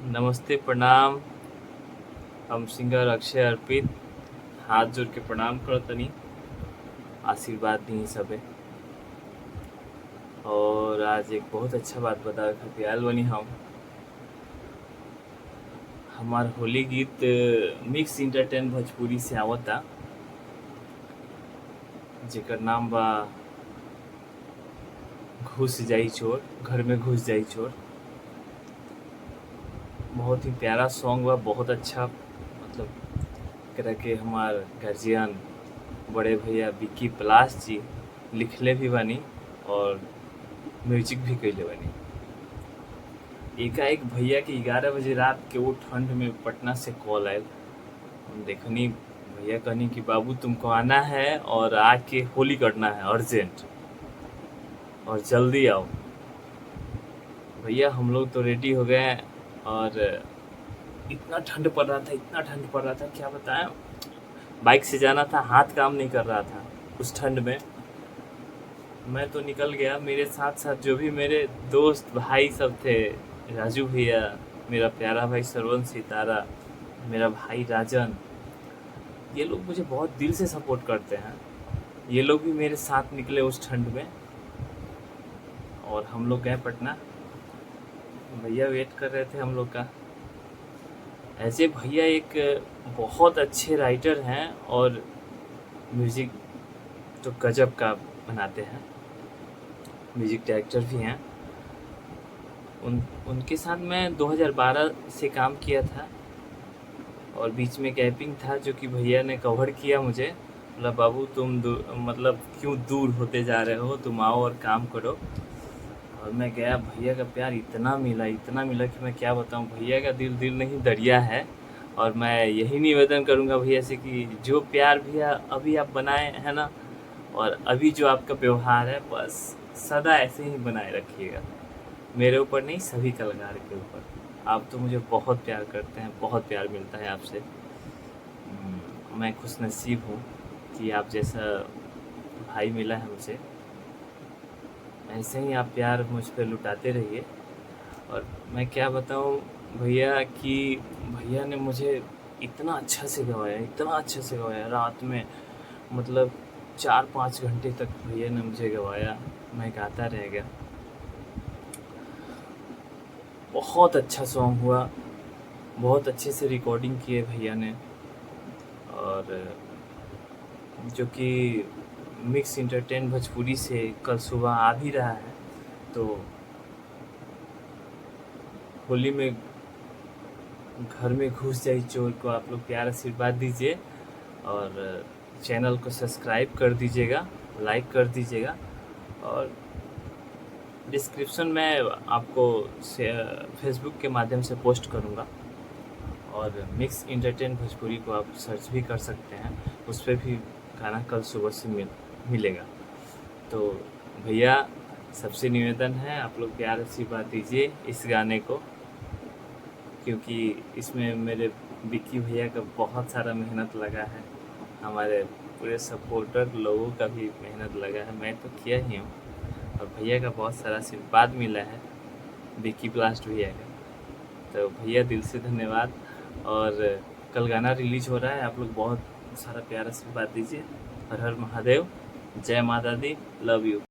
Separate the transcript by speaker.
Speaker 1: नमस्ते, प्रणाम। हम सिंगर अक्षय अर्पित हाथ जोड़ के प्रणाम करतनी। आशीर्वाद दी सबे। और आज एक बहुत अच्छा बात बतावे खातिर आयल बनी हम। हमार होली गीत मिक्स इंटरटेन भोजपुरी से आवता, जेकर नाम बा घुस जाई चोर, घर में घुस जाई चोर। बहुत ही प्यारा सॉन्ग बा, बहुत अच्छा। मतलब एकरा के हमार गार्जियन बड़े भैया विक्की पलाश जी लिखले भी बानी और म्यूजिक भी कैले बानी। एकाएक भैया के 11 बजे रात के वो ठंड में पटना से कॉल आयल। हम देखनी, भैया कहनी कि बाबू तुमको आना है और आके होली करना है अर्जेंट, और जल्दी आओ। भैया हम लोग तो रेडी हो गए, और इतना ठंड पड़ रहा था, इतना ठंड पड़ रहा था, क्या बताएं। बाइक से जाना था, हाथ काम नहीं कर रहा था उस ठंड में। मैं तो निकल गया, मेरे साथ साथ जो भी मेरे दोस्त भाई सब थे, राजू भैया, मेरा प्यारा भाई श्रवण सितारा, मेरा भाई राजन, ये लोग मुझे बहुत दिल से सपोर्ट करते हैं। ये लोग भी मेरे साथ निकले उस ठंड में, और हम लोग गए पटना। भैया वेट कर रहे थे हम लोग का। ऐसे भैया एक बहुत अच्छे राइटर हैं और म्यूज़िक तो गजब का बनाते हैं, म्यूज़िक डायरेक्टर भी हैं। उनके साथ मैं 2012 से काम किया था, और बीच में गैपिंग था जो कि भैया ने कवर किया मुझे। बोला बाबू तुम मतलब क्यों दूर होते जा रहे हो, तुम आओ और काम करो। और मैं गया, भैया का प्यार इतना मिला कि मैं क्या बताऊं। भैया का दिल दिल नहीं दरिया है। और मैं यही निवेदन करूंगा भैया से कि जो प्यार भैया अभी आप बनाए हैं ना, और अभी जो आपका व्यवहार है, बस सदा ऐसे ही बनाए रखिएगा। मेरे ऊपर नहीं, सभी कलाकार के ऊपर। आप तो मुझे बहुत प्यार करते हैं, बहुत प्यार मिलता है आपसे। मैं खुशनसीब हूँ कि आप जैसा भाई मिला है मुझे। ऐसे ही आप प्यार मुझ पे लुटाते रहिए। और मैं क्या बताऊँ भैया कि भैया ने मुझे इतना अच्छा से गवाया, इतना अच्छे से गवाया रात में। मतलब 4-5 घंटे तक भैया ने मुझे गवाया, मैं गाता रह गया। बहुत अच्छा सॉन्ग हुआ, बहुत अच्छे से रिकॉर्डिंग किए भैया ने। और जो कि मिक्स इंटरटेन भोजपुरी से कल सुबह आ भी रहा है, तो होली में घर में घुस जाई चोर को आप लोग प्यार आशीर्वाद दीजिए, और चैनल को सब्सक्राइब कर दीजिएगा, लाइक कर दीजिएगा। और डिस्क्रिप्शन में आपको फेसबुक के माध्यम से पोस्ट करूँगा, और मिक्स इंटरटेन भोजपुरी को आप सर्च भी कर सकते हैं, उस पर भी गाना कल सुबह से मिलेगा। तो भैया सबसे निवेदन है, आप लोग प्यार आशीर्वाद दीजिए इस गाने को, क्योंकि इसमें मेरे विक्की भैया का बहुत सारा मेहनत लगा है, हमारे पूरे सपोर्टर लोगों का भी मेहनत लगा है। मैं तो किया ही हूँ, और भैया का बहुत सारा आशीर्वाद मिला है, विक्की ब्लास्ट भैया का। तो भैया दिल से धन्यवाद। और कल गाना रिलीज हो रहा है, आप लोग बहुत सारा प्यार आशीर्वाद दीजिए। हर हर महादेव, जय माता दी, लव यू।